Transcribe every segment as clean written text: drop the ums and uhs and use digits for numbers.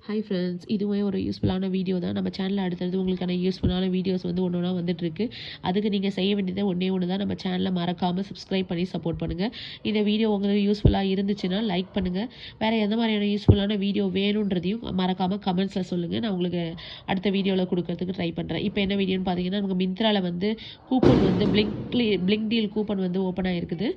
Hi friends, இதுவே ஒரு யூஸ்ஃபுல்லான வீடியோ தான். நம்ம சேனலில் அடுத்தடுத்து உங்களுக்கான யூஸ்ஃபுல்லான வீடியோஸ் வந்து ஒன்று ஒன்றா வந்துட்டுருக்கு. அதுக்கு நீங்கள் செய்ய வேண்டியது ஒன்று தான், நம்ம சேனலை மறக்காமல் சப்ஸ்கிரைப் பண்ணி சப்போர்ட் பண்ணுங்கள். இந்த வீடியோ உங்களுக்கு யூஸ்ஃபுல்லாக இருந்துச்சுன்னா லைக் பண்ணுங்கள். வேறு எந்த மாதிரியான யூஸ்ஃபுல்லான வீடியோ வேணுன்றதையும் மறக்காமல் கமெண்ட்ஸில் சொல்லுங்கள். நான் உங்களுக்கு அடுத்த வீடியோவில் கொடுக்கறதுக்கு ட்ரை பண்ணுறேன். இப்போ என்ன வீடியோன்னு பார்த்தீங்கன்னா, நமக்கு மிந்த்ராவில் வந்து கூப்பன் வந்து பிளிங்க் டீல் கூப்பன் வந்து ஓப்பன் ஆகிருக்குது.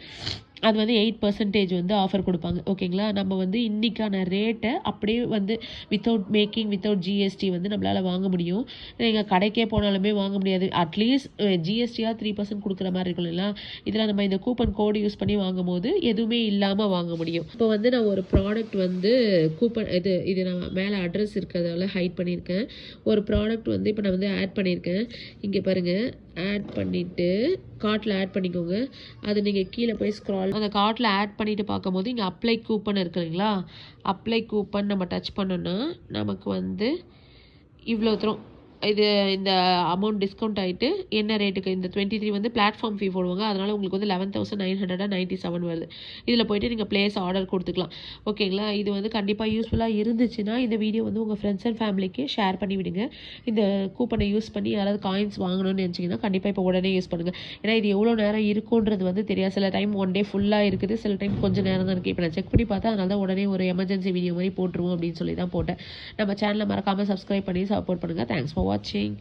அது வந்து 8% வந்து ஆஃபர் கொடுப்பாங்க. ஓகேங்களா, நம்ம வந்து இன்றைக்கான ரேட்டை அப்படியே வந்து வித்தவுட் ஜிஎஸ்டி வந்து நம்மளால் வாங்க முடியும். நீங்கள் கடைக்கே போனாலுமே வாங்க முடியாது. அட்லீஸ்ட் ஜிஎஸ்டியாக 3% கொடுக்குற மாதிரி இருக்கும் இல்லைங்களா. இதில் நம்ம இந்த கூப்பன் கோடு யூஸ் பண்ணி வாங்கும் போது எதுவுமே இல்லாமல் வாங்க முடியும். இப்போ வந்து நான் ஒரு ப்ராடக்ட் வந்து கூப்பன் இது நான் மேலே அட்ரஸ் இருக்கிறதால ஹைட் பண்ணியிருக்கேன். ஒரு ப்ராடக்ட் வந்து இப்போ நான் வந்து ஆட் பண்ணியிருக்கேன். இங்கே பாருங்கள், ஆட் பண்ணிவிட்டு கார்ட்டில் ஆட் பண்ணிக்கோங்க. அது நீங்கள் கீழே போய் ஸ்க்ரால் அந்த கார்ட்டில் ஆட் பண்ணிவிட்டு பார்க்கும்போது இங்கே அப்ளை கூப்பன் இருக்கு இல்லைங்களா. அப்ளை கூப்பன் நம்ம டச் பண்ணோன்னா நமக்கு வந்து இவ்வளோ தூரம் இந்த அமௌண்ட் டிஸ்கவுண்ட் ஆகிட்டு என்ன ரேட்டுக்கு இந்த 23 வந்து பிளாட்ஃபார்ம் ஃபீ போடுவாங்க. அதனால் உங்களுக்கு வந்து 11,997 வருது. இதில் போய்ட்டு நீங்கள் ப்ளேஸ் ஆர்டர் கொடுத்துக்கலாம். ஓகேங்களா, இது வந்து கண்டிப்பாக யூஸ்ஃபுல்லாக இருந்துச்சுன்னா இந்த வீடியோ வந்து உங்கள் ஃப்ரெண்ட்ஸ் அண்ட் ஃபேமிலிக்கு ஷேர் பண்ணி விடுங்க. இந்த கூப்பனை யூஸ் பண்ணி யாராவது காயின்ஸ் வாங்கணும்னு நினச்சிங்கன்னா கண்டிப்பாக இப்போ உடனே யூஸ் பண்ணுங்கள். ஏன்னா இது எவ்வளோ நேரம் இருக்குன்றது வந்து தெரியாது. சில டைம் ஒன் டே ஃபுல்லாக இருக்குது, சில டைம் கொஞ்சம் நேரம் தான் இருக்குது. இப்போ நான் செக் பண்ணி பார்த்தா அதனால தான் உடனே ஒரு எமர்ஜென்சி வீடியோ மாதிரி போட்டுருவோம் அப்படின்னு சொல்லி தான் போட்டேன். நம்ம சேனலை மறக்காமல் சப்ஸ்கிரைப் பண்ணி சப்போர்ட் பண்ணுங்கள். Thanks for watching.